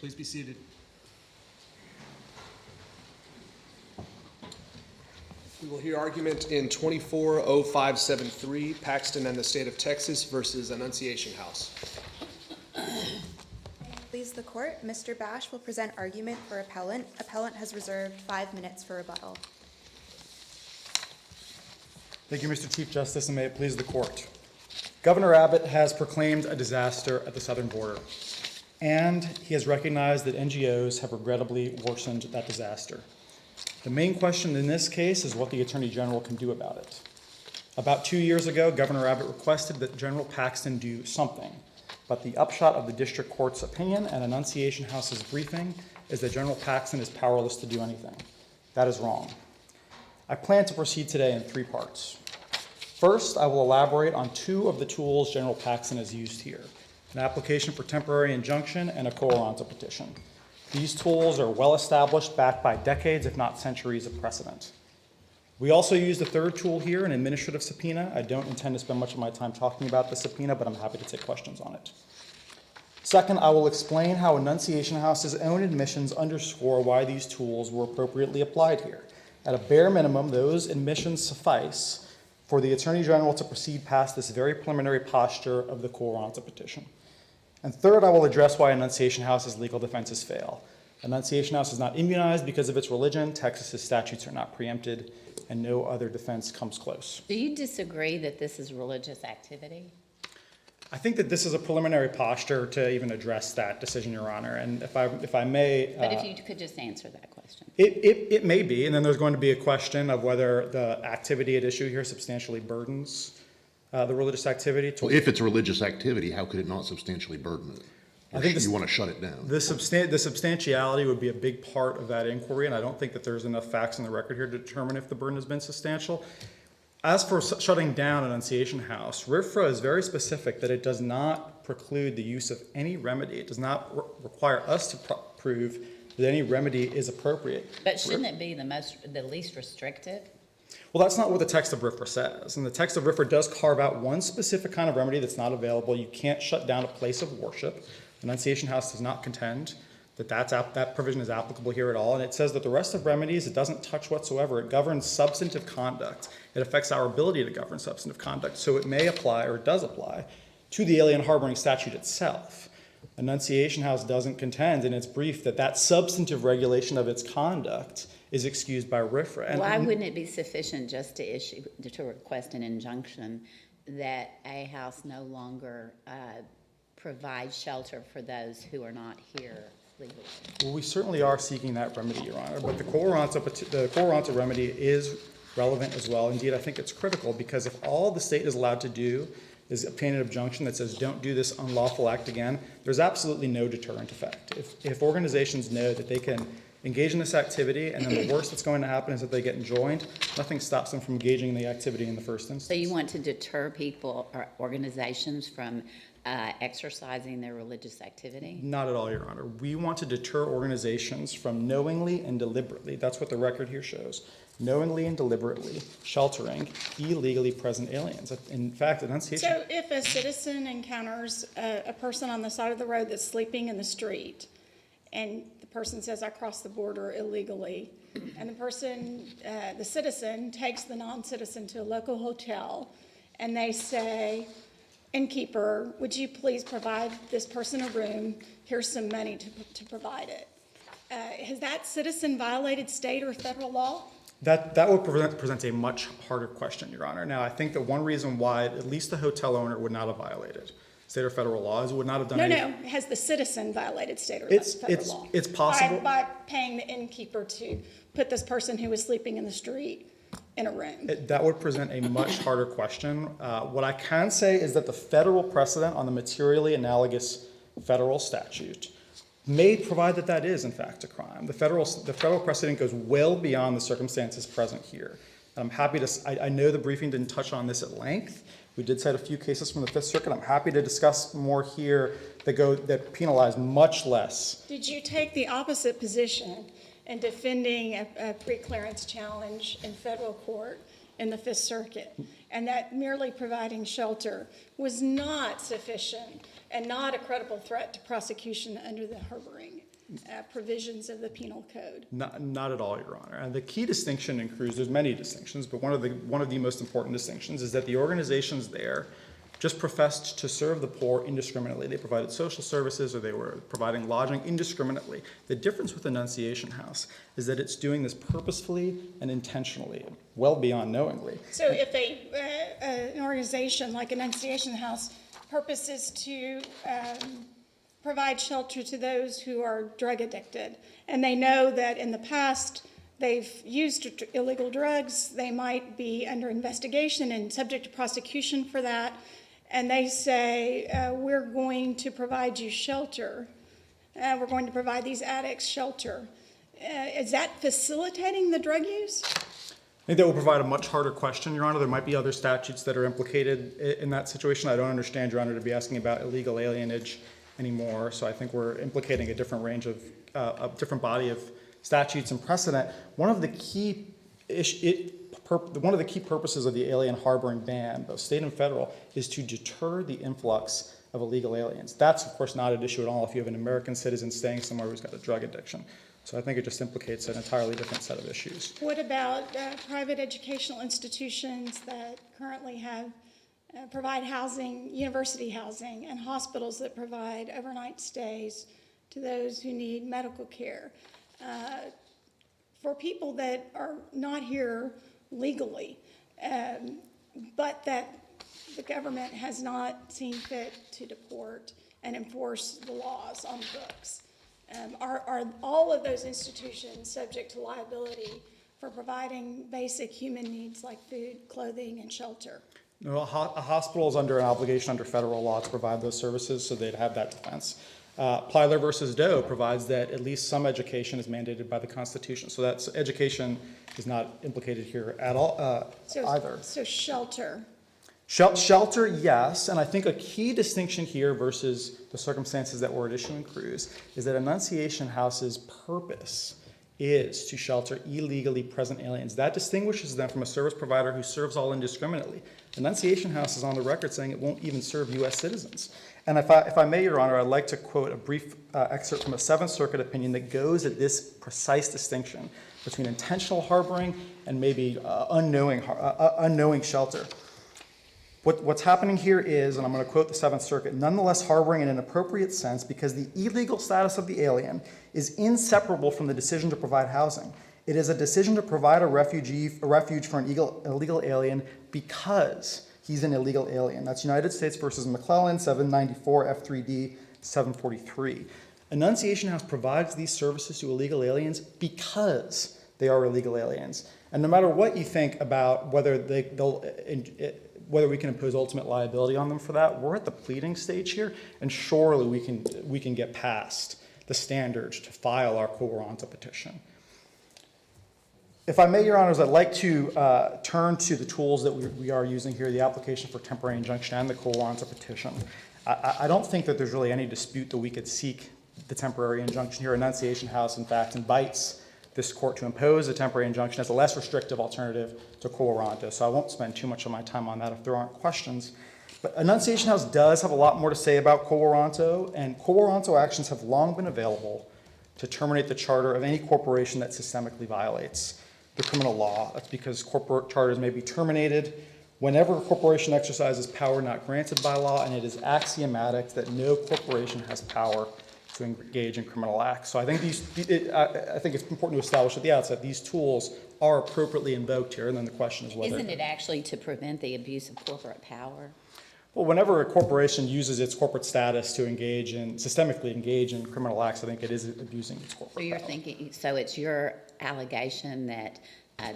Please be seated. We will hear argument in 24-0573, Paxton and the State of Texas versus Annunciation House. Please the court. Mr. Bash will present argument for appellant. Appellant has reserved 5 minutes for rebuttal. Thank you, Mr. Chief Justice, and may it please the court. Governor Abbott has proclaimed a disaster at the southern border, and he has recognized that NGOs have regrettably worsened that disaster. The main question in this case is what the Attorney General can do about it. About 2 years ago, Governor Abbott requested that General Paxton do something, but the upshot of the district court's opinion and Annunciation House's briefing is that General Paxton is powerless to do anything. That is wrong. I plan to proceed today in 3 parts. First, I will elaborate on 2 of the tools General Paxton has used here, an application for temporary injunction and a quo warranto petition. These tools are well established, backed by decades, if not centuries, of precedent. We also used a 3rd tool here, an administrative subpoena. I don't intend to spend much of my time talking about the subpoena, but I'm happy to take questions on it. Second, I will explain how Annunciation House's own admissions underscore why these tools were appropriately applied here. At a bare minimum, those admissions suffice for the Attorney General to proceed past this very preliminary posture of the quo warranto petition. And third, I will address why Annunciation House's legal defenses fail. Annunciation House is not immunized because of its religion, Texas's statutes are not preempted, and no other defense comes close. Do you disagree that this is religious activity? I think that this is a preliminary posture to even address that decision, Your Honor, and if I may... But if you could just answer that question. It may be, and then there's going to be a question of whether the activity at issue here substantially burdens the religious activity. Well, if it's religious activity, how could it not substantially burden it? I think you want to shut it down. The substantiality would be a big part of that inquiry, and I don't think that there's enough facts in the record here to determine if the burden has been substantial. As for shutting down Annunciation House, RFRA is very specific that it does not preclude the use of any remedy. It does not require us to prove that any remedy is appropriate. But shouldn't it be the least restrictive? Well, that's not what the text of RFRA says. And the text of RFRA does carve out one specific kind of remedy that's not available. You can't shut down a place of worship. Annunciation House does not contend that that provision is applicable here at all. And it says that the rest of remedies, it doesn't touch whatsoever. It governs substantive conduct. It affects our ability to govern substantive conduct. So it may apply, or it does apply, to the alien harboring statute itself. Annunciation House doesn't contend in its brief that that substantive regulation of its conduct is excused by RFRA. And why wouldn't it be sufficient just to request an injunction that a house no longer provides shelter for those who are not here legally? Well, we certainly are seeking that remedy, Your Honor, but the quo warranto remedy is relevant as well. Indeed, I think it's critical because if all the state is allowed to do is obtain an injunction that says don't do this unlawful act again, there's absolutely no deterrent effect. If organizations know that they can engage in this activity and then the worst that's going to happen is that they get enjoined, nothing stops them from engaging in the activity in the first instance. So you want to deter people or organizations from exercising their religious activity? Not at all, Your Honor. We want to deter organizations from knowingly and deliberately, that's what the record here shows, knowingly and deliberately sheltering illegally present aliens. In fact, Annunciation... So if a citizen encounters a person on the side of the road that's sleeping in the street, and the person says, I crossed the border illegally, and the citizen takes the non-citizen to a local hotel, and they say, innkeeper, would you please provide this person a room? Here's some money to provide it. Has that citizen violated state or federal law? That would present a much harder question, Your Honor. Now, I think that one reason why at least the hotel owner would not have violated state or federal law is it would not have done anything. No. Has the citizen violated state or federal law? It's possible. By paying the innkeeper to put this person who was sleeping in the street in a room. That would present a much harder question. What I can say is that the federal precedent on the materially analogous federal statute may provide that that is, in fact, a crime. The federal precedent goes well beyond the circumstances present here. And I'm happy to, I know the briefing didn't touch on this at length. We did cite a few cases from the Fifth Circuit. I'm happy to discuss more here that penalize much less. Did you take the opposite position in defending a preclearance challenge in federal court in the Fifth Circuit, and that merely providing shelter was not sufficient and not a credible threat to prosecution under the harboring provisions of the penal code. Not at all, Your Honor. And the key distinction in Cruz, there's many distinctions, but one of the most important distinctions is that the organizations there just professed to serve the poor indiscriminately. They provided social services or they were providing lodging indiscriminately. The difference with Annunciation House is that it's doing this purposefully and intentionally, well beyond knowingly. So if an organization like Annunciation House purposes to provide shelter to those who are drug addicted, and they know that in the past they've used illegal drugs, they might be under investigation and subject to prosecution for that, and they say, we're going to provide you shelter, we're going to provide these addicts shelter. Is that facilitating the drug use? I think that will provide a much harder question, Your Honor. There might be other statutes that are implicated in that situation. I don't understand, Your Honor, to be asking about illegal alienage anymore. So I think we're implicating a different range of, a different body of statutes and precedent. One of the key purposes of the alien harboring ban, both state and federal, is to deter the influx of illegal aliens. That's, of course, not an issue at all if you have an American citizen staying somewhere who's got a drug addiction. So I think it just implicates an entirely different set of issues. What about private educational institutions that currently have provide housing, university housing, and hospitals that provide overnight stays to those who need medical care? For people that are not here legally, but that the government has not seen fit to deport and enforce the laws on the books. Are all of those institutions subject to liability for providing basic human needs like food, clothing, and shelter? No, a hospital is under an obligation under federal law to provide those services, so they'd have that defense. Plyler versus Doe provides that at least some education is mandated by the Constitution. So that's education is not implicated here at all either. So shelter. Shelter, yes, and I think a key distinction here versus the circumstances that were at issue in Cruz is that Annunciation House's purpose is to shelter illegally present aliens. That distinguishes them from a service provider who serves all indiscriminately. Annunciation House is on the record saying it won't even serve U.S. citizens. And if I may, Your Honor, I'd like to quote a brief excerpt from a Seventh Circuit opinion that goes at this precise distinction between intentional harboring and maybe unknowing shelter. What's happening here is, and I'm going to quote the Seventh Circuit, nonetheless harboring in an appropriate sense because the illegal status of the alien is inseparable from the decision to provide housing. It is a decision to provide a refuge for an illegal alien because he's an illegal alien. That's United States versus McClellan, 794 F3D 743. Annunciation House provides these services to illegal aliens because they are illegal aliens. And no matter what you think about whether whether we can impose ultimate liability on them for that, we're at the pleading stage here, and surely we can get past the standards to file our quo warranto petition. If I may, Your Honors, I'd like to turn to the tools that we are using here, the application for temporary injunction and the quo warranto petition. I don't think that there's really any dispute that we could seek the temporary injunction here. Annunciation House, in fact, invites this court to impose a temporary injunction as a less restrictive alternative to quo warranto. So I won't spend too much of my time on that if there aren't questions. But Annunciation House does have a lot more to say about quo warranto, and quo warranto actions have long been available to terminate the charter of any corporation that systemically violates the criminal law. That's because corporate charters may be terminated whenever a corporation exercises power not granted by law, and it is axiomatic that no corporation has power to engage in criminal acts. So I think I think it's important to establish at the outset these tools are appropriately invoked here, and then the question is whether... Isn't it actually to prevent the abuse of corporate power? Well, whenever a corporation uses its corporate status to systemically engage in criminal acts, I think it is abusing its corporate So you're power. thinking, so it's your allegation that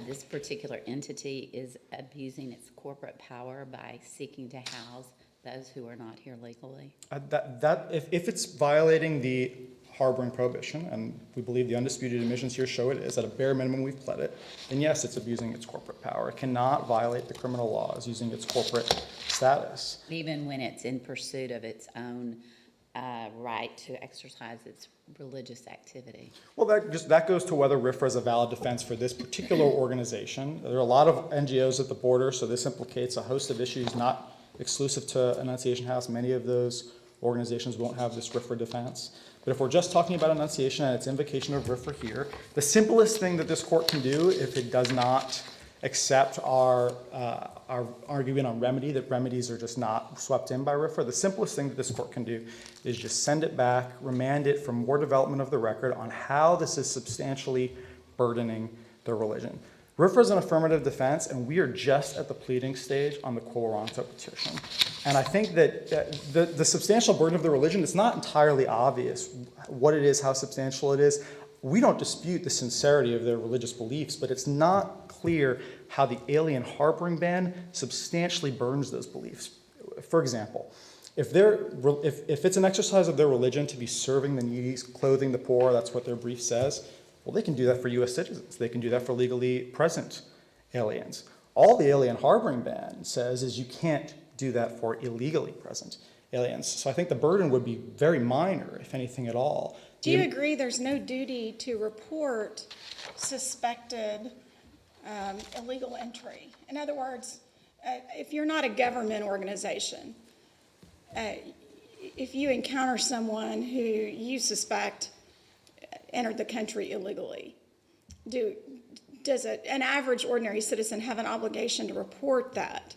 this particular entity is abusing its corporate power by seeking to house those who are not here legally? If it's violating the harboring prohibition, and we believe the undisputed admissions here show it is, at a bare minimum we've pled it, then yes, it's abusing its corporate power. It cannot violate the criminal laws using its corporate status. Even when it's in pursuit of its own right to exercise its religious activity? Well, that goes to whether RFRA is a valid defense for this particular organization. There are a lot of NGOs at the border, so this implicates a host of issues not exclusive to Annunciation House. Many of those organizations won't have this RFRA defense. But if we're just talking about Annunciation and its invocation of RFRA here, the simplest thing that this court can do if it does not accept our argument on remedy, that remedies are just not swept in by RFRA, the simplest thing that this court can do is just send it back, remand it for more development of the record on how this is substantially burdening their religion. RFRA is an affirmative defense, and we are just at the pleading stage on the quo warranto petition. And I think that the substantial burden of the religion, it's not entirely obvious what it is, how substantial it is. We don't dispute the sincerity of their religious beliefs, but it's not clear how the alien harboring ban substantially burdens those beliefs. For example, if it's an exercise of their religion to be serving the needy, clothing the poor, that's what their brief says, well, they can do that for U.S. citizens. They can do that for legally present aliens. All the alien harboring ban says is you can't do that for illegally present aliens. So I think the burden would be very minor, if anything at all. Do you agree there's no duty to report suspected illegal entry? In other words, if you're not a government organization, if you encounter someone who you suspect entered the country illegally, does an average ordinary citizen have an obligation to report that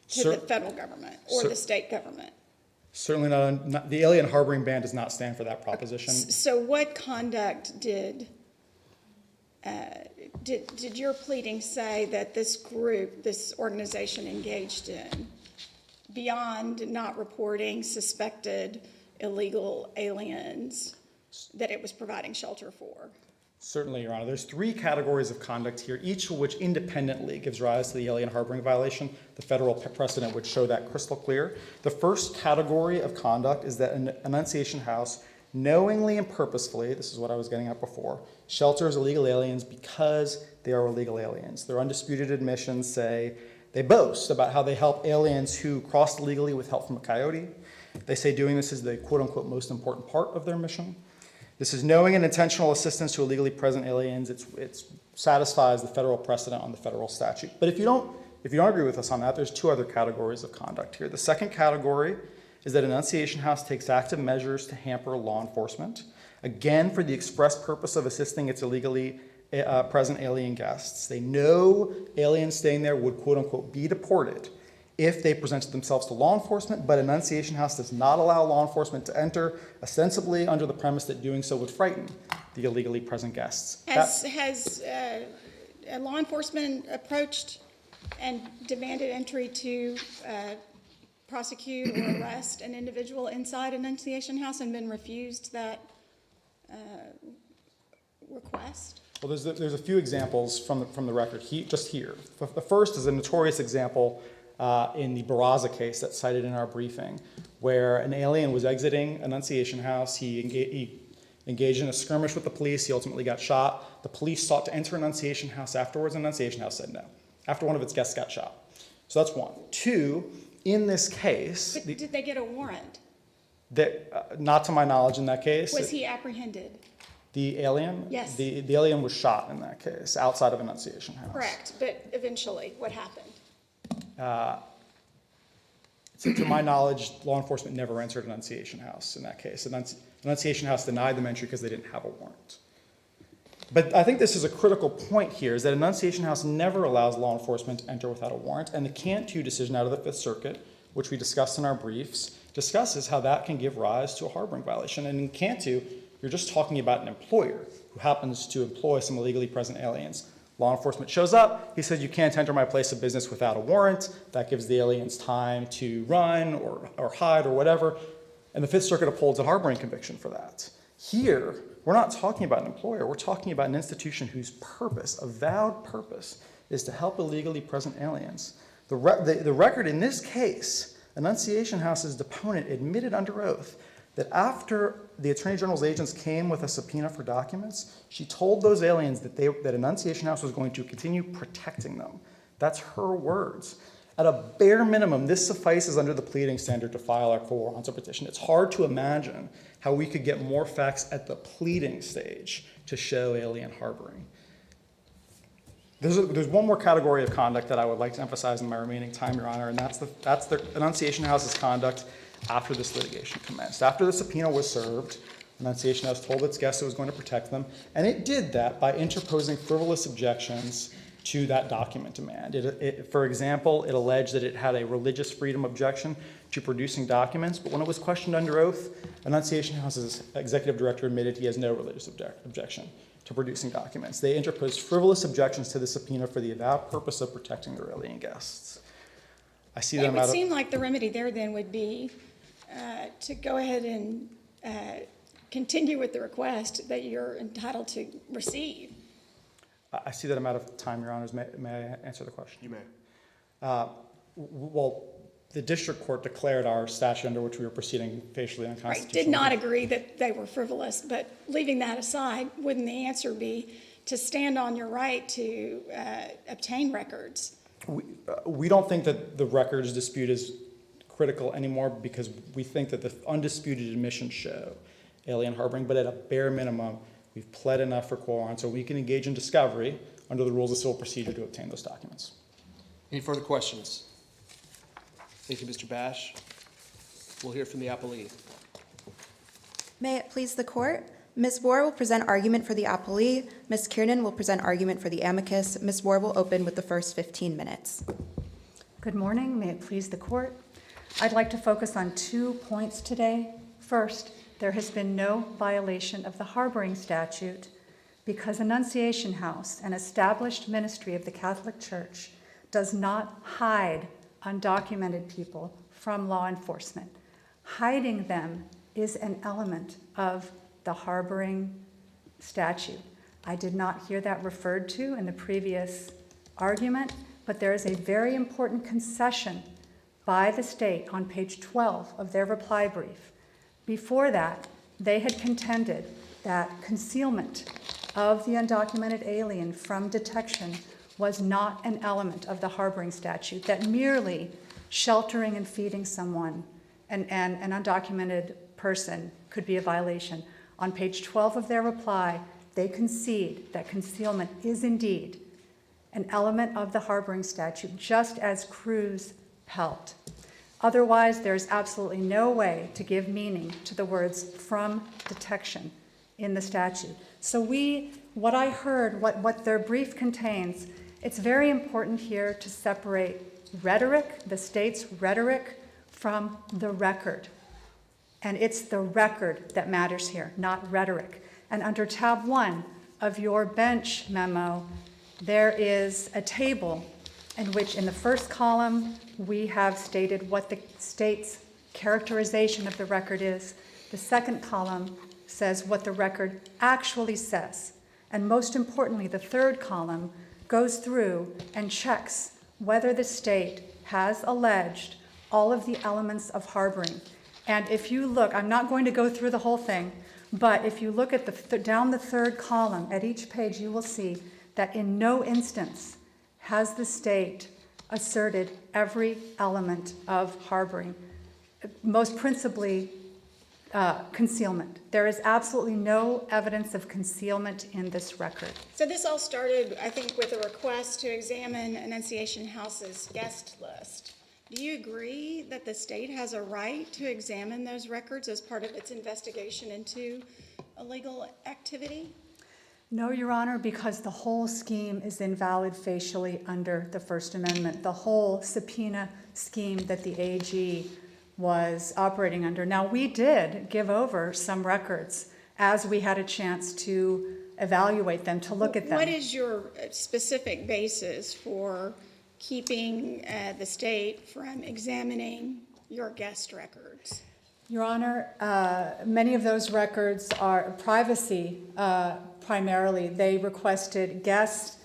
to the federal government or the state government? Certainly not. The alien harboring ban does not stand for that proposition. So what conduct did your pleading say that this group, this organization engaged in, beyond not reporting suspected illegal aliens that it was providing shelter for? Certainly, Your Honor. There's three categories of conduct here, each of which independently gives rise to the alien harboring violation. The federal precedent would show that crystal clear. The first category of conduct is that an Annunciation House knowingly and purposefully, this is what I was getting at before, shelters illegal aliens because they are illegal aliens. Their undisputed admissions say they boast about how they help aliens who crossed illegally with help from a coyote. They say doing this is the quote-unquote most important part of their mission. This is knowing and intentional assistance to illegally present aliens. It satisfies the federal precedent on the federal statute. But if you don't agree with us on that, there's two other categories of conduct here. The second category is that Annunciation House takes active measures to hamper law enforcement, again for the express purpose of assisting its illegally present alien guests. They know aliens staying there would quote-unquote be deported if they presented themselves to law enforcement, but Annunciation House does not allow law enforcement to enter, ostensibly under the premise that doing so would frighten the illegally present guests. Has law enforcement approached and demanded entry to prosecute or arrest an individual inside Annunciation House and been refused that request? Well, there's a few examples from the record just here. The first is a notorious example in the Barraza case that's cited in our briefing, where an alien was exiting Annunciation House. He engaged in a skirmish with the police. He ultimately got shot. The police sought to enter Annunciation House afterwards. Annunciation House said no, after one of its guests got shot. So that's one. Two, in this case... But did they get a warrant? Not to my knowledge in that case. Was he apprehended? The alien? Yes. The alien was shot in that case, outside of Annunciation House. Correct, but eventually, what happened? So to my knowledge, law enforcement never entered Annunciation House in that case. Annunciation House denied them entry because they didn't have a warrant. But I think this is a critical point here, is that Annunciation House never allows law enforcement to enter without a warrant, and the Cantu decision out of the Fifth Circuit, which we discussed in our briefs, discusses how that can give rise to a harboring violation. And in Cantu, you're just talking about an employer who happens to employ some illegally present aliens. Law enforcement shows up. He says, you can't enter my place of business without a warrant. That gives the aliens time to run or hide or whatever. And the Fifth Circuit upholds a harboring conviction for that. Here, we're not talking about an employer. We're talking about an institution whose purpose, avowed purpose, is to help illegally present aliens. The record in this case, Annunciation House's deponent admitted under oath that after the Attorney General's agents came with a subpoena for documents, she told those aliens that Annunciation House was going to continue protecting them. That's her words. At a bare minimum, this suffices under the pleading standard to file our quo warranto petition. It's hard to imagine how we could get more facts at the pleading stage to show alien harboring. There's one more category of conduct that I would like to emphasize in my remaining time, Your Honor, and that's the Annunciation House's conduct after this litigation commenced. After the subpoena was served, Annunciation House told its guests it was going to protect them, and it did that by interposing frivolous objections to that document demand. For example, it alleged that it had a religious freedom objection to producing documents, but when it was questioned under oath, Annunciation House's executive director admitted he has no religious objection to producing documents. They interposed frivolous objections to the subpoena for the avowed purpose of protecting their alien guests. I see It them would out of... seem like the remedy there then would be to go ahead and continue with the request that you're entitled to receive. I see that I'm out of time, Your Honors. May I answer the question? You may. Well, the district court declared our statute under which we were proceeding facially Right, unconstitutional. did not agree that they were frivolous, but leaving that aside, wouldn't the answer be to stand on your right to obtain records? We don't think that the records dispute is critical anymore because we think that the undisputed admissions show alien harboring, but at a bare minimum, we've pled enough for quo on, so we can engage in discovery under the rules of civil procedure to obtain those documents. Any further questions? Thank you, Mr. Bash. We'll hear from the appellee. May it please the court? Ms. Bohr will present argument for the appellee. Ms. Kiernan will present argument for the amicus. Ms. Bohr will open with the first 15 minutes. Good morning. May it please the court. I'd like to focus on 2 points today. First, there has been no violation of the harboring statute because Annunciation House, an established ministry of the Catholic Church, does not hide undocumented people from law enforcement. Hiding them is an element of the harboring statute. I did not hear that referred to in the previous argument, but there is a very important concession by the state on page 12 of their reply brief. Before that, they had contended that concealment of the undocumented alien from detection was not an element of the harboring statute, that merely sheltering and feeding someone, an undocumented person, could be a violation. On page 12 of their reply, they concede that concealment is indeed an element of the harboring statute, just as Cruz held. Otherwise, there's absolutely no way to give meaning to the words "from detection" in the statute. So what I heard, what their brief contains, it's very important here to separate rhetoric, the state's rhetoric, from the record. And it's the record that matters here, not rhetoric. And under tab 1 of your bench memo, there is a table in which in the first column we have stated what the state's characterization of the record is. The second column says what the record actually says. And most importantly, the third column goes through and checks whether the state has alleged all of the elements of harboring. And if you look, I'm not going to go through the whole thing, but if you look at down the third column at each page, you will see that in no instance has the state asserted every element of harboring, most principally concealment. There is absolutely no evidence of concealment in this record. So this all started, I think, with a request to examine Annunciation House's guest list. Do you agree that the state has a right to examine those records as part of its investigation into illegal activity? No, Your Honor, because the whole scheme is invalid facially under the First Amendment, the whole subpoena scheme that the AG was operating under. Now, we did give over some records as we had a chance to evaluate them, to look at them. What is your specific basis for keeping the state from examining your guest records? Your Honor, many of those records are privacy primarily. They requested guest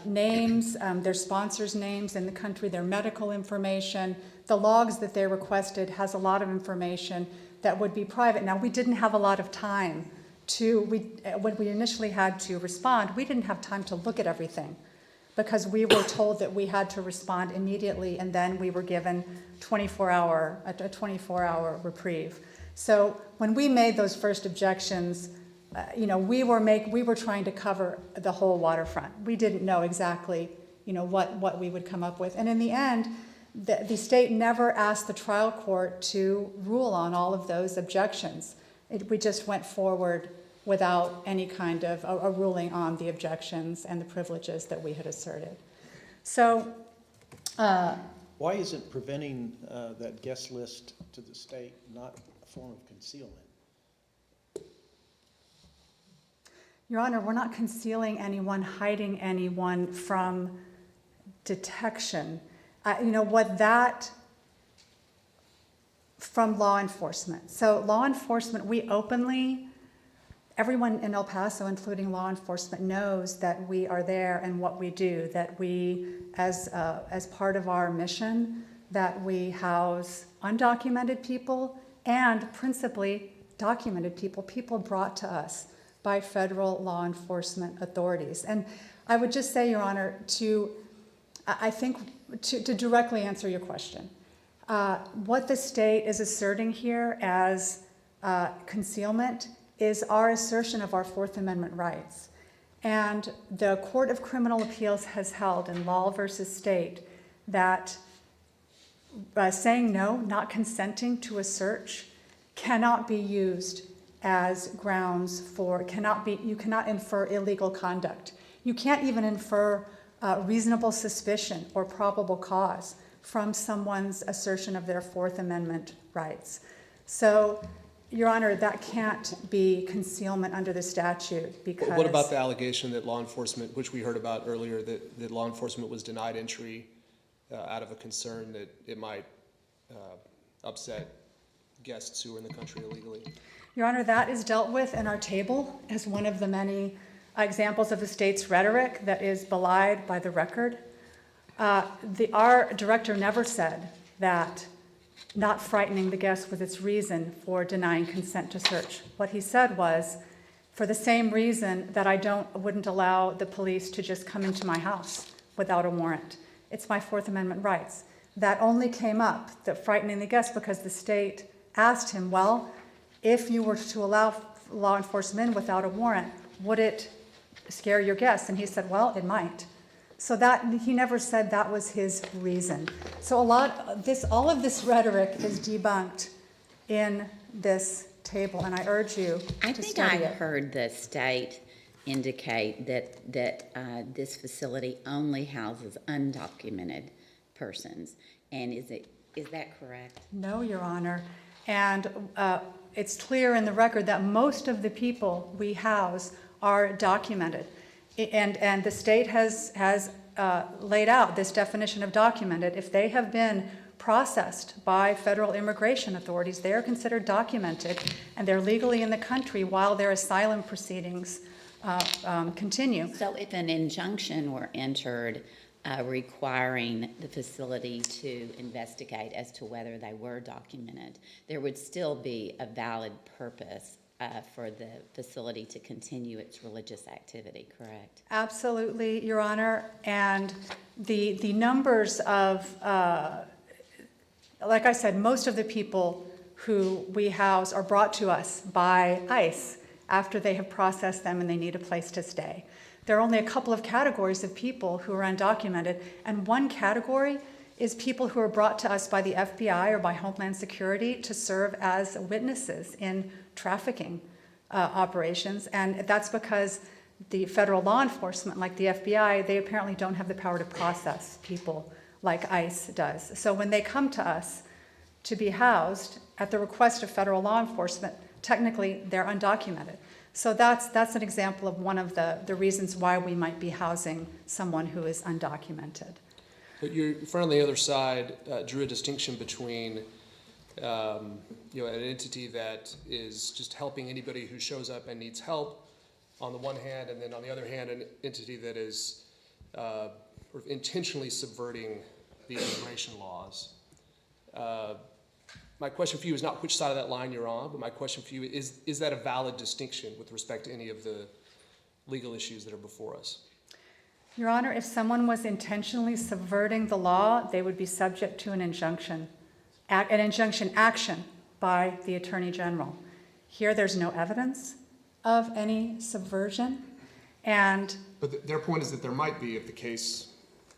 names, their sponsors' names in the country, their medical information. The logs that they requested has a lot of information that would be private. Now, we didn't have a lot of time when we initially had to respond, we didn't have time to look at everything because we were told that we had to respond immediately, and then we were given a 24-hour reprieve. So when we made those first objections, we were trying to cover the whole waterfront. We didn't know exactly, what we would come up with. And in the end, the state never asked the trial court to rule on all of those objections. We just went forward without any kind of a ruling on the objections and the privileges that we had asserted. So, Why isn't preventing that guest list to the state not a form of concealment? Your Honor, we're not concealing anyone, hiding anyone from detection. From law enforcement. So law enforcement, we openly, everyone in El Paso, including law enforcement, knows that we are there and what we do, that we, as part of our mission, that we house undocumented people and principally documented people, people brought to us by federal law enforcement authorities. And I would just say, Your Honor, to directly answer your question, what the state is asserting here as concealment is our assertion of our Fourth Amendment rights. And the Court of Criminal Appeals has held in Law versus State that saying no, not consenting to a search, cannot be used as grounds for, you cannot infer illegal conduct. You can't even infer reasonable suspicion or probable cause from someone's assertion of their Fourth Amendment rights. So, Your Honor, that can't be concealment under the statute because... What about the allegation that law enforcement, which we heard about earlier, that law enforcement was denied entry out of a concern that it might upset guests who are in the country illegally? Your Honor, that is dealt with in our table as one of the many examples of the state's rhetoric that is belied by the record. Our director never said that not frightening the guests was its reason for denying consent to search. What he said was, for the same reason that I wouldn't allow the police to just come into my house without a warrant. It's my Fourth Amendment rights. That only came up, that frightening the guests, because the state asked him, well, if you were to allow law enforcement in without a warrant, would it scare your guests? And he said, well, it might. So that he never said that was his reason. So all of this rhetoric is debunked in this table, and I urge you to study it. I heard the state indicate that this facility only houses undocumented persons. And is that correct? No, Your Honor. And it's clear in the record that most of the people we house are documented. And the state has laid out this definition of documented. If they have been processed by federal immigration authorities, they are considered documented, and they're legally in the country while their asylum proceedings continue. So if an injunction were entered requiring the facility to investigate as to whether they were documented, there would still be a valid purpose for the facility to continue its religious activity, correct? Absolutely, Your Honor. And the numbers of, like I said, most of the people who we house are brought to us by ICE after they have processed them and they need a place to stay. There are only a couple of categories of people who are undocumented, and one category is people who are brought to us by the FBI or by Homeland Security to serve as witnesses in trafficking operations, and that's because the federal law enforcement, like the FBI, they apparently don't have the power to process people like ICE does. So when they come to us to be housed at the request of federal law enforcement, technically they're undocumented. So that's an example of one of the reasons why we might be housing someone who is undocumented. But your friend on the other side drew a distinction between an entity that is just helping anybody who shows up and needs help on the one hand, and then on the other hand, an entity that is intentionally subverting the immigration laws. My question for you is not which side of that line you're on, but my question for you is that a valid distinction with respect to any of the legal issues that are before us? Your Honor, if someone was intentionally subverting the law, they would be subject to an injunction action by the Attorney General. Here, there's no evidence of any subversion, and... But their point is that there might be if the case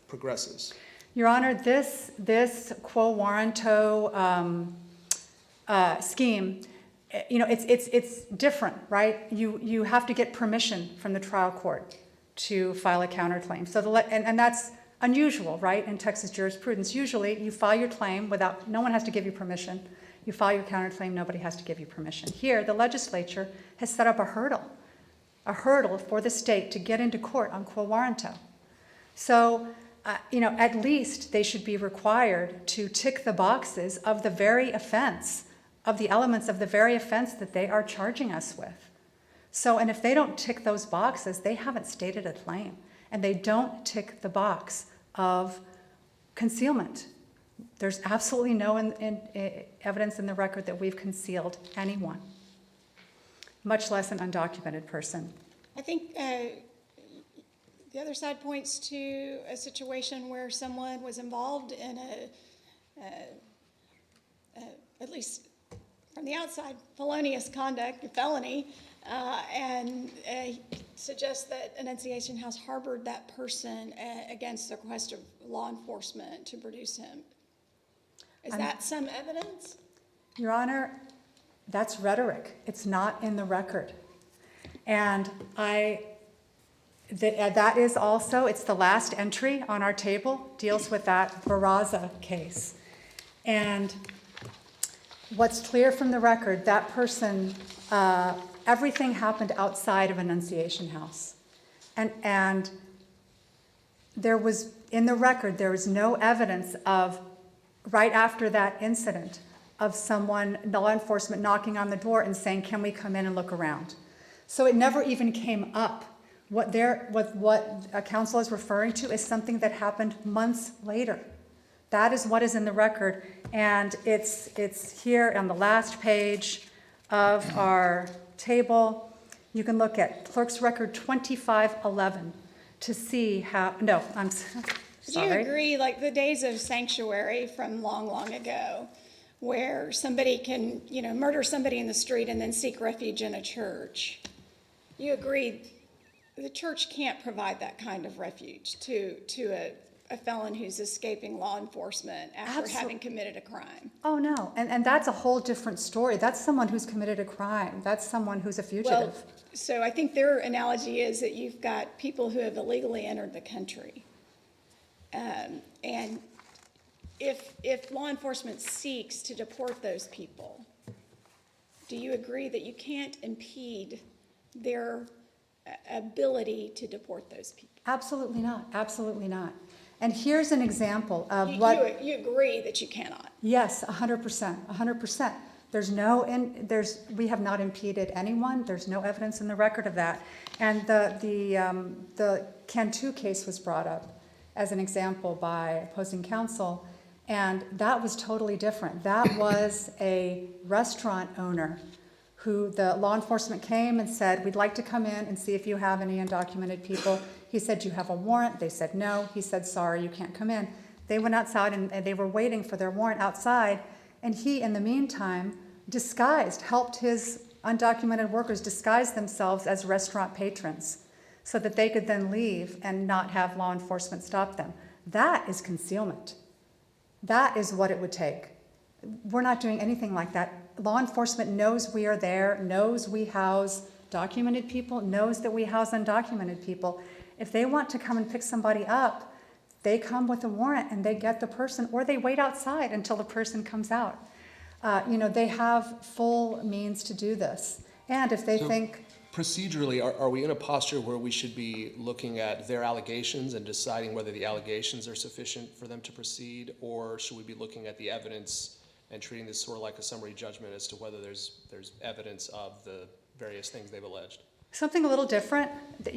progresses. Your Honor, this quo warranto scheme it's different, right? You have to get permission from the trial court to file a counterclaim. So and that's unusual, right, in Texas jurisprudence. Usually you file your claim without, no one has to give you permission. You file your counterclaim, nobody has to give you permission. Here, the legislature has set up a hurdle for the state to get into court on quo warranto. So, at least they should be required to tick the boxes of the very offense, of the elements of the very offense that they are charging us with. So, and if they don't tick those boxes, they haven't stated a claim. And they don't tick the box of concealment. There's absolutely no evidence in the record that we've concealed anyone, much less an undocumented person. I think the other side points to a situation where someone was involved in at least from the outside, felonious conduct, a felony, and suggests that Annunciation House harbored that person against the request of law enforcement to produce him. Is that some evidence? Your Honor, that's rhetoric. It's not in the record. And that is also, it's the last entry on our table, deals with that Barraza case. And what's clear from the record, that person, everything happened outside of Annunciation House. And there was, in the record, there was no evidence of, right after that incident, of someone, law enforcement knocking on the door and saying, can we come in and look around? So it never even came up. What a counsel is referring to is something that happened months later. That is what is in the record, and it's here on the last page of our table. You can look at Clerk's Record 2511 to see how, no, I'm sorry. Do you agree, like the days of sanctuary from long, long ago, where somebody can, murder somebody in the street and then seek refuge in a church? You agree the church can't provide that kind of refuge to a felon who's escaping law enforcement after having committed a crime? Oh, no. And that's a whole different story. That's someone who's committed a crime. That's someone who's a fugitive. Well, so I think their analogy is that you've got people who have illegally entered the country. And if law enforcement seeks to deport those people, do you agree that you can't impede their ability to deport those people? Absolutely not. Absolutely not. And here's an example of you agree that you cannot? Yes, 100%. 100%. We have not impeded anyone. There's no evidence in the record of that. And the Cantu case was brought up as an example by opposing counsel, and that was totally different. That was a restaurant owner who the law enforcement came and said, we'd like to come in and see if you have any undocumented people. He said, do you have a warrant? They said no. He said, sorry, you can't come in. They went outside and they were waiting for their warrant outside, and he, in the meantime, helped his undocumented workers disguise themselves as restaurant patrons so that they could then leave and not have law enforcement stop them. That is concealment. That is what it would take. We're not doing anything like that. Law enforcement knows we are there, knows we house documented people, knows that we house undocumented people. If they want to come and pick somebody up, they come with a warrant and they get the person, or they wait outside until the person comes out. They have full means to do this. And if they think... Procedurally, are we in a posture where we should be looking at their allegations and deciding whether the allegations are sufficient for them to proceed, or should we be looking at the evidence and treating this sort of like a summary judgment as to whether there's evidence of the various things they've alleged? Something a little different.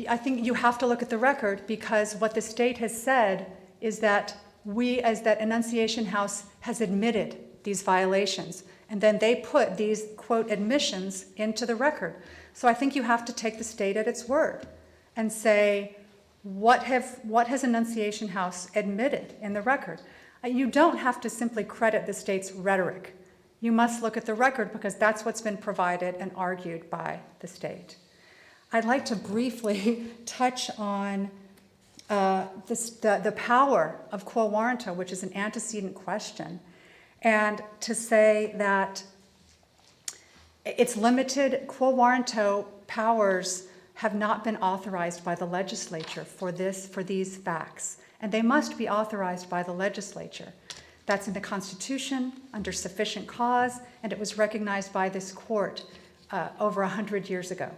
I think you have to look at the record, because what the state has said is that Annunciation House has admitted these violations, and then they put these, quote, admissions into the record. So I think you have to take the state at its word and say, what has Annunciation House admitted in the record? You don't have to simply credit the state's rhetoric. You must look at the record, because that's what's been provided and argued by the state. I'd like to briefly touch on the power of quo warranto, which is an antecedent question, and to say that its limited quo warranto powers have not been authorized by the legislature for these facts, and they must be authorized by the legislature. That's in the Constitution under sufficient cause, and it was recognized by this court over 100 years ago.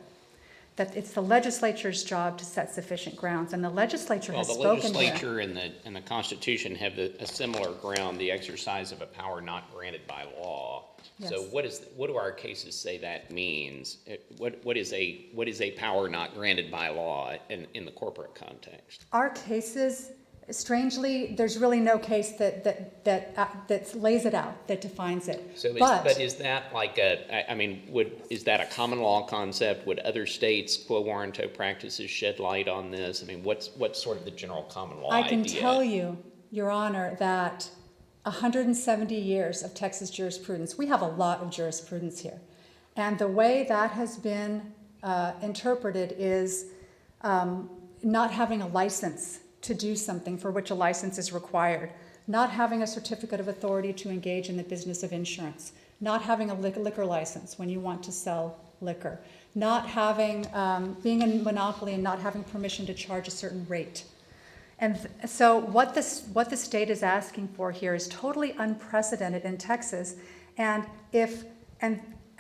That it's the legislature's job to set sufficient grounds, and the legislature has spoken here. Well, the legislature and the Constitution have a similar ground, the exercise of a power not granted by law. Yes. So what do our cases say that means? What is a power not granted by law in the corporate context? Our cases, strangely, there's really no case that lays it out, that defines it. So But is that like is that a common law concept? Would other states' quo warranto practices shed light on this? I mean, what's sort of the general common law idea? I can tell you, Your Honor, that 170 years of Texas jurisprudence, we have a lot of jurisprudence here. And the way that has been interpreted is not having a license to do something for which a license is required, not having a certificate of authority to engage in the business of insurance, not having a liquor license when you want to sell liquor, not having, being in monopoly and not having permission to charge a certain rate. And so what the state is asking for here is totally unprecedented in Texas. And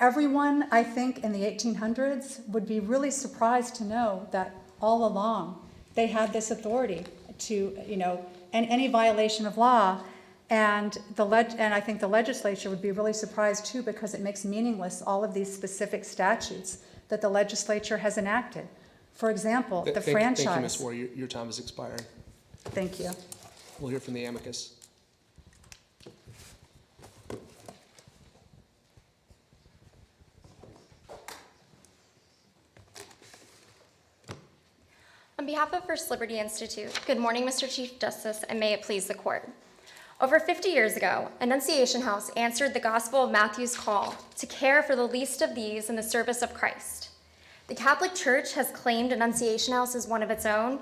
everyone, I think, in the 1800s would be really surprised to know that all along they had this authority to, and any violation of law. And I think the legislature would be really surprised too, because it makes meaningless all of these specific statutes that the legislature has enacted. For example, the franchise. Thank you, Ms. Moore. Your time is expiring. Thank you. We'll hear from the amicus. On behalf of First Liberty Institute, good morning, Mr. Chief Justice, and may it please the court. Over 50 years ago, Annunciation House answered the Gospel of Matthew's call to care for the least of these in the service of Christ. The Catholic Church has claimed Annunciation House as one of its own,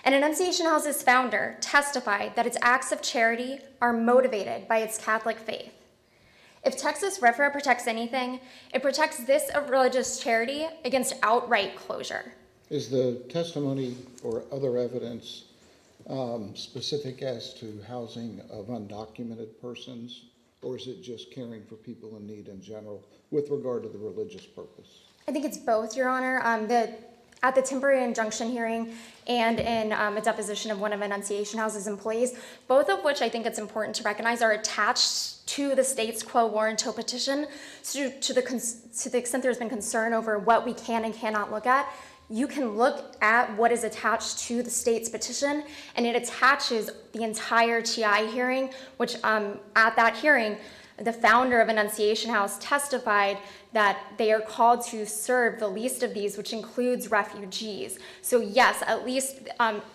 and Annunciation House's founder testified that its acts of charity are motivated by its Catholic faith. If Texas RFRA protects anything, it protects this religious charity against outright closure. Is the testimony or other evidence specific as to housing of undocumented persons, or is it just caring for people in need in general with regard to the religious purpose? I think it's both, Your Honor. At the temporary injunction hearing and in a deposition of one of Annunciation House's employees, both of which I think it's important to recognize are attached to the state's quo warranto petition. So to the extent there's been concern over what we can and cannot look at, you can look at what is attached to the state's petition, and it attaches the entire TI hearing, which at that hearing, the founder of Annunciation House testified that they are called to serve the least of these, which includes refugees. So yes, at least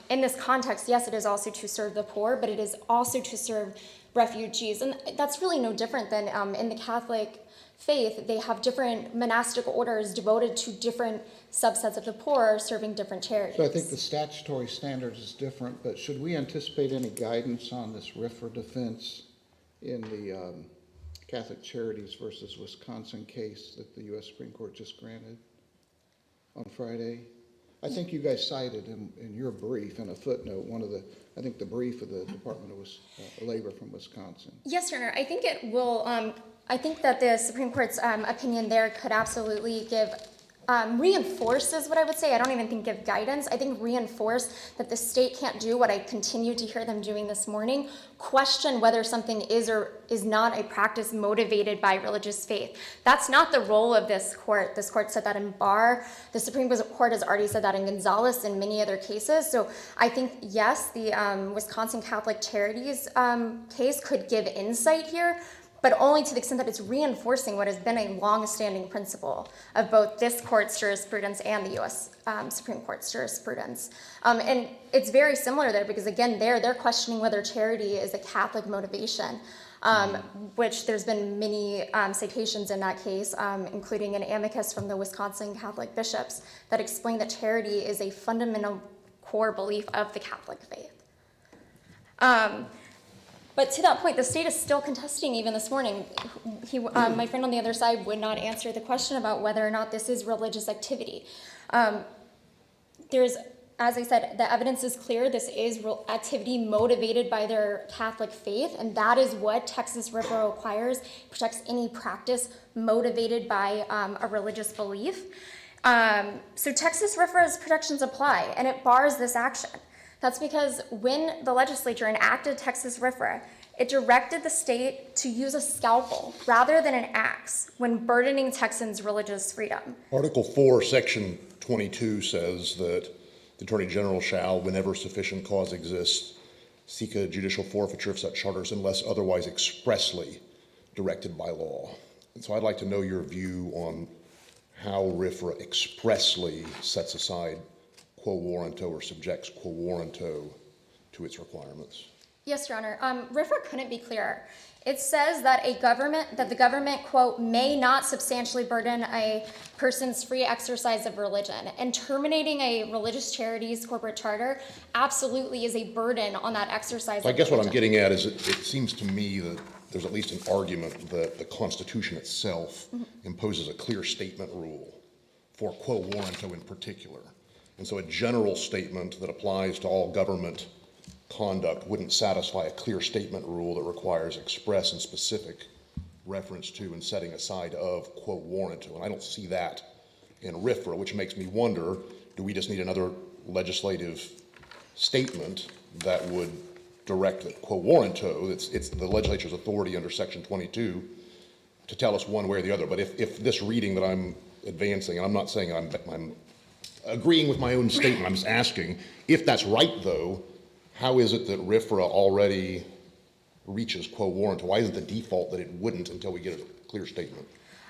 in this context, yes, it is also to serve the poor, but it is also to serve refugees. And that's really no different than in the Catholic faith. They have different monastic orders devoted to different subsets of the poor serving different charities. So I think the statutory standards is different, but should we anticipate any guidance on this RFRA defense in the Catholic Charities versus Wisconsin case that the U.S. Supreme Court just granted on Friday? I think you guys cited in your brief, in a footnote, I think the brief of the Department of Labor from Wisconsin. Yes, Your Honor. I think it will. I think that the Supreme Court's opinion there could absolutely give reinforces what I would say. I don't even think give guidance. I think reinforce that the state can't do what I continue to hear them doing this morning, question whether something is or is not a practice motivated by religious faith. That's not the role of this court. This court said that in Barr. The Supreme Court has already said that in Gonzalez and many other cases. So I think, yes, the Wisconsin Catholic Charities case could give insight here, but only to the extent that it's reinforcing what has been a long-standing principle of both this court's jurisprudence and the U.S. Supreme Court's jurisprudence. And it's very similar there because, again, they're questioning whether charity is a Catholic motivation, which there's been many citations in that case, including an amicus from the Wisconsin Catholic bishops that explain that charity is a fundamental core belief of the Catholic faith. But to that point, the state is still contesting even this morning. My friend on the other side would not answer the question about whether or not this is religious activity. There's, as I said, the evidence is clear. This is activity motivated by their Catholic faith, and that is what Texas RFRA requires. It protects any practice motivated by a religious belief. So Texas RFRA's protections apply, and it bars this action. That's because when the legislature enacted Texas RFRA, it directed the state to use a scalpel rather than an axe when burdening Texans' religious freedom. Article 4, Section 22 says that the Attorney General shall, whenever sufficient cause exists, seek a judicial forfeiture of such charters unless otherwise expressly directed by law. And so I'd like to know your view on how RFRA expressly sets aside quo warranto or subjects quo warranto to its requirements. Yes, Your Honor. RFRA couldn't be clearer. It says that the government, quote, may not substantially burden a person's free exercise of religion. And terminating a religious charity's corporate charter absolutely is a burden on that exercise. So I guess what I'm getting at is it seems to me that there's at least an argument that the Constitution itself imposes a clear statement rule for quo warranto in particular. And so a general statement that applies to all government conduct wouldn't satisfy a clear statement rule that requires express and specific reference to and setting aside of quo warranto. And I don't see that in RFRA, which makes me wonder, do we just need another legislative statement that would direct that quo warranto, it's the legislature's authority under Section 22 to tell us one way or the other. But if this reading that I'm advancing, and I'm not saying I'm agreeing with my own statement, I'm just asking, if that's right though, how is it that RFRA already reaches quo warranto? Why isn't the default that it wouldn't until we get a clear statement?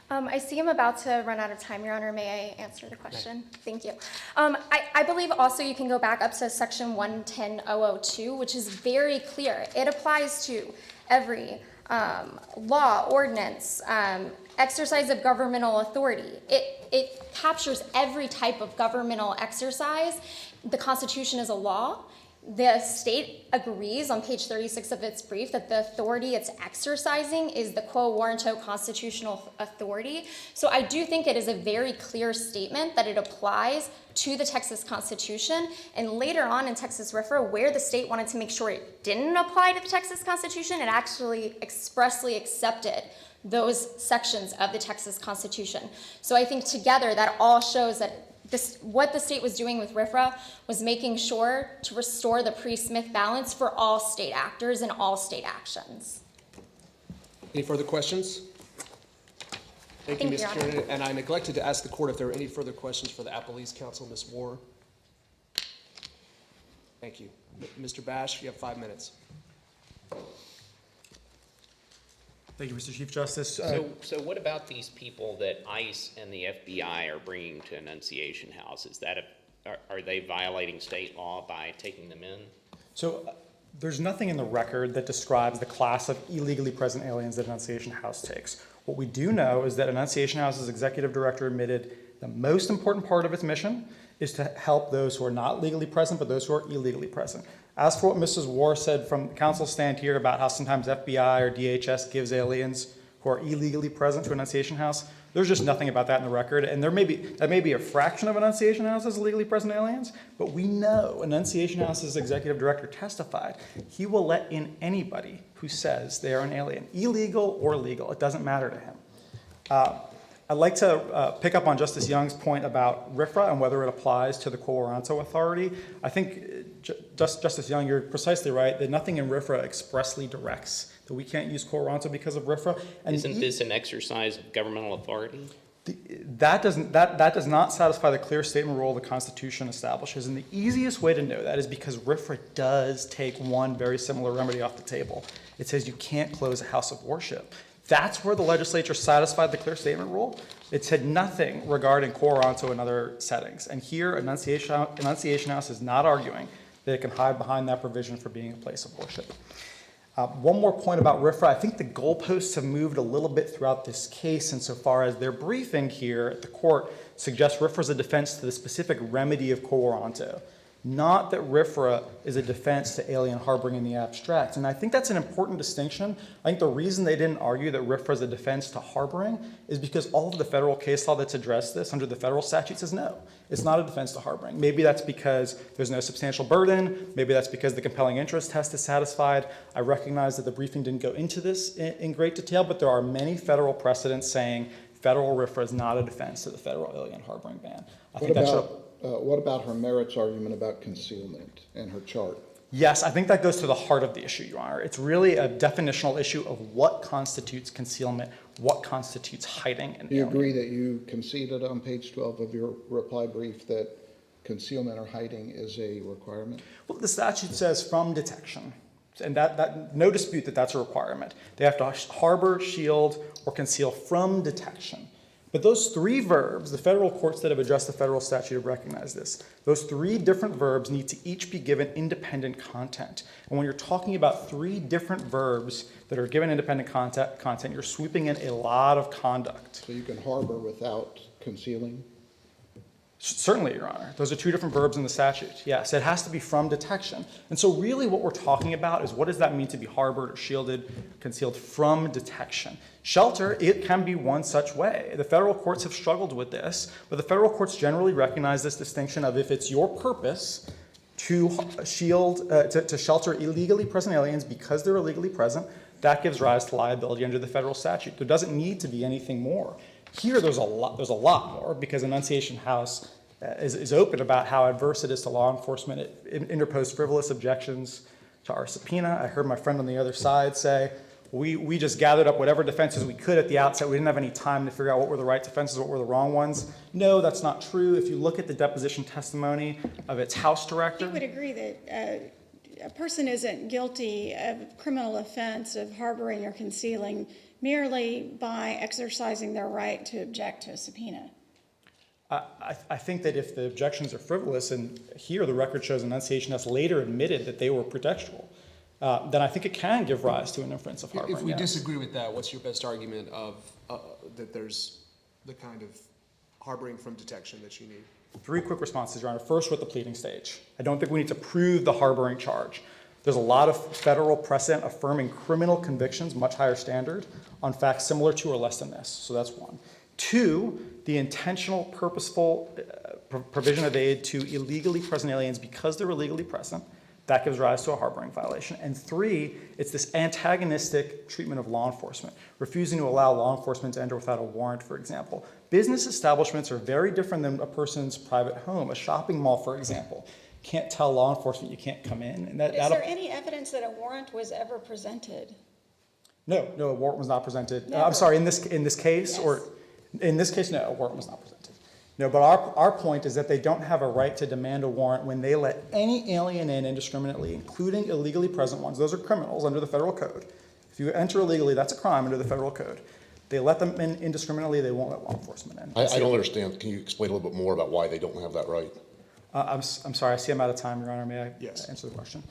I see I'm about to run out of time, Your Honor. May I answer the question? Thank you. I believe also you can go back up to Section 110.002, which is very clear. It applies to every law, ordinance, exercise of governmental authority. It captures every type of governmental exercise. The Constitution is a law. The state agrees on page 36 of its brief that the authority it's exercising is the quo warranto constitutional authority. So I do think it is a very clear statement that it applies to the Texas Constitution. And later on in Texas RFRA, where the state wanted to make sure it didn't apply to the Texas Constitution, it actually expressly accepted those sections of the Texas Constitution. So I think together that all shows that what the state was doing with RFRA was making sure to restore the pre-Smith balance for all state actors and all state actions. Any further questions? Thank you, Ms. Kiernan. And I neglected to ask the court if there are any further questions for the Appellee's Counsel, Ms. Moore. Thank you. Mr. Bash, you have 5 minutes. Thank you, Mr. Chief Justice. So what about these people that ICE and the FBI are bringing to Annunciation House? Is that are they violating state law by taking them in? So there's nothing in the record that describes the class of illegally present aliens that Annunciation House takes. What we do know is that Annunciation House's executive director admitted the most important part of its mission is to help those who are not legally present, but those who are illegally present. As for what Mrs. War said from the council stand here about how sometimes FBI or DHS gives aliens who are illegally present to Annunciation House, there's just nothing about that in the record. And that may be a fraction of Annunciation House's legally present aliens, but we know Annunciation House's executive director testified he will let in anybody who says they are an alien, illegal or legal. It doesn't matter to him. I'd like to pick up on Justice Young's point about RFRA and whether it applies to the quo warranto authority. I think, Justice Young, you're precisely right that nothing in RFRA expressly directs that we can't use quo warranto because of RFRA. And isn't this an exercise of governmental authority? That does not satisfy the clear statement rule the Constitution establishes. And the easiest way to know that is because RFRA does take one very similar remedy off the table. It says you can't close a house of worship. That's where the legislature satisfied the clear statement rule. It said nothing regarding quo warranto in other settings. And here, Annunciation House is not arguing that it can hide behind that provision for being a place of worship. One more point about RFRA. I think the goalposts have moved a little bit throughout this case insofar as their briefing here at the court suggests RFRA is a defense to the specific remedy of quo warranto. not that RFRA is a defense to alien harboring in the abstract. And I think that's an important distinction. I think the reason they didn't argue that RFRA is a defense to harboring is because all of the federal case law that's addressed this under the federal statute says no, it's not a defense to harboring. Maybe that's because there's no substantial burden. Maybe that's because the compelling interest test is satisfied. I recognize that the briefing didn't go into this in great detail, but there are many federal precedents saying federal RFRA is not a defense to the federal alien harboring ban. What about her merits argument about concealment and her chart? Yes, I think that goes to the heart of the issue, Your Honor. It's really a definitional issue of what constitutes concealment, what constitutes hiding. Do you agree that you conceded on page 12 of your reply brief that concealment or hiding is a requirement? Well, the statute says from detection, and that no dispute that that's a requirement. They have to harbor, shield, or conceal from detection. But those three verbs, the federal courts that have addressed the federal statute have recognized this. Those three different verbs need to each be given independent content. And when you're talking about three different verbs that are given independent content, you're sweeping in a lot of conduct. So you can harbor without concealing? Certainly, Your Honor. Those are two different verbs in the statute. Yes, it has to be from detection. And so really what we're talking about is what does that mean to be harbored or shielded, concealed from detection? Shelter, it can be one such way. The federal courts have struggled with this, but the federal courts generally recognize this distinction of if it's your purpose to shield, to shelter illegally present aliens because they're illegally present, that gives rise to liability under the federal statute. There doesn't need to be anything more. Here, there's a lot more because Annunciation House is open about how adverse it is to law enforcement. It interposed frivolous objections to our subpoena. I heard my friend on the other side say, we just gathered up whatever defenses we could at the outset. We didn't have any time to figure out what were the right defenses, what were the wrong ones. No, that's not true. If you look at the deposition testimony of its House director. I would agree that a person isn't guilty of a criminal offense of harboring or concealing merely by exercising their right to object to a subpoena. I think that if the objections are frivolous, and here the record shows Annunciation House later admitted that they were pretextual, then I think it can give rise to an inference of harboring. If we disagree with that, what's your best argument of that there's the kind of harboring from detection that you need? Three quick responses, Your Honor. First, with the pleading stage. I don't think we need to prove the harboring charge. There's a lot of federal precedent affirming criminal convictions, much higher standard, on facts similar to or less than this. So that's one. Two, the intentional, purposeful provision of aid to illegally present aliens because they're illegally present. That gives rise to a harboring violation. And three, it's this antagonistic treatment of law enforcement, refusing to allow law enforcement to enter without a warrant, for example. Business establishments are very different than a person's private home. A shopping mall, for example, can't tell law enforcement you can't come in. And is there any evidence that a warrant was ever presented? No, a warrant was not presented. Never. I'm sorry, in this case, Yes. Or in this case, no, a warrant was not presented. No, but our point is that they don't have a right to demand a warrant when they let any alien in indiscriminately, including illegally present ones. Those are criminals under the federal code. If you enter illegally, that's a crime under the federal code. They let them in indiscriminately, they won't let law enforcement in. I don't understand. Can you explain a little bit more about why they don't have that right? I'm sorry, I see I'm out of time, Your Honor. May I Yes. answer the question?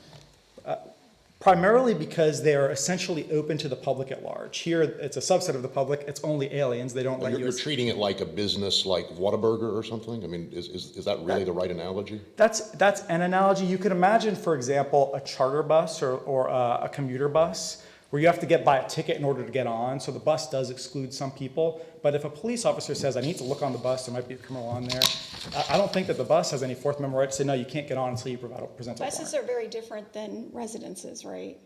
Primarily because they are essentially open to the public at large. Here, it's a subset of the public. It's only aliens. They don't let You're treating it like a business like Whataburger or something? I mean, is that really the right analogy? That's an analogy. You could imagine, for example, a charter bus or a commuter bus where you have to buy a ticket in order to get on. So the bus does exclude some people. But if a police officer says, I need to look on the bus, there might be a criminal on there, I don't think that the bus has any Fourth Amendment right to say, no, you can't get on until you present a warrant. Buses are very different than residences, right?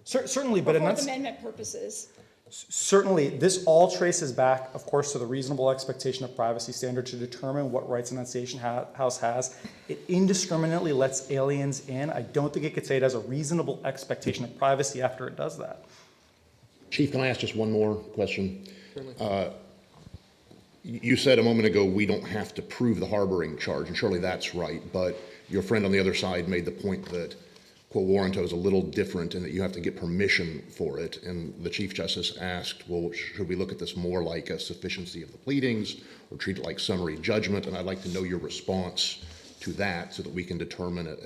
Certainly, but For Fourth Amendment purposes. Certainly, this all traces back, of course, to the reasonable expectation of privacy standard to determine what rights Annunciation House has. It indiscriminately lets aliens in. I don't think it could say it has a reasonable expectation of privacy after it does that. Chief, can I ask just one more question? You said a moment ago we don't have to prove the harboring charge, and surely that's right, but your friend on the other side made the point that quo warranto is a little different and that you have to get permission for it, and the Chief Justice asked, well, should we look at this more like a sufficiency of the pleadings or treat it like summary judgment? And I'd like to know your response to that so that we can determine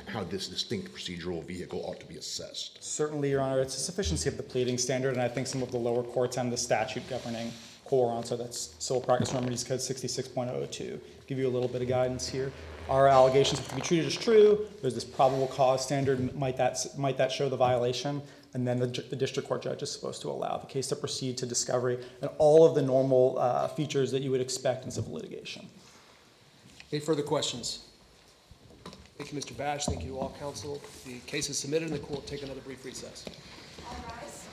how this distinct procedural vehicle ought to be assessed. Certainly, Your Honor, it's a sufficiency of the pleading standard, and I think some of the lower courts and the statute governing quo warranto, that's Civil Practice Remedies Code 66.002. Give you a little bit of guidance here. Our allegations have to be treated as true. There's this probable cause standard. Might that show the violation? And then the district court judge is supposed to allow the case to proceed to discovery and all of the normal features that you would expect in civil litigation. Any further questions? Thank you, Mr. Bash. Thank you all, counsel. The case is submitted and the court will take another brief recess. All rise.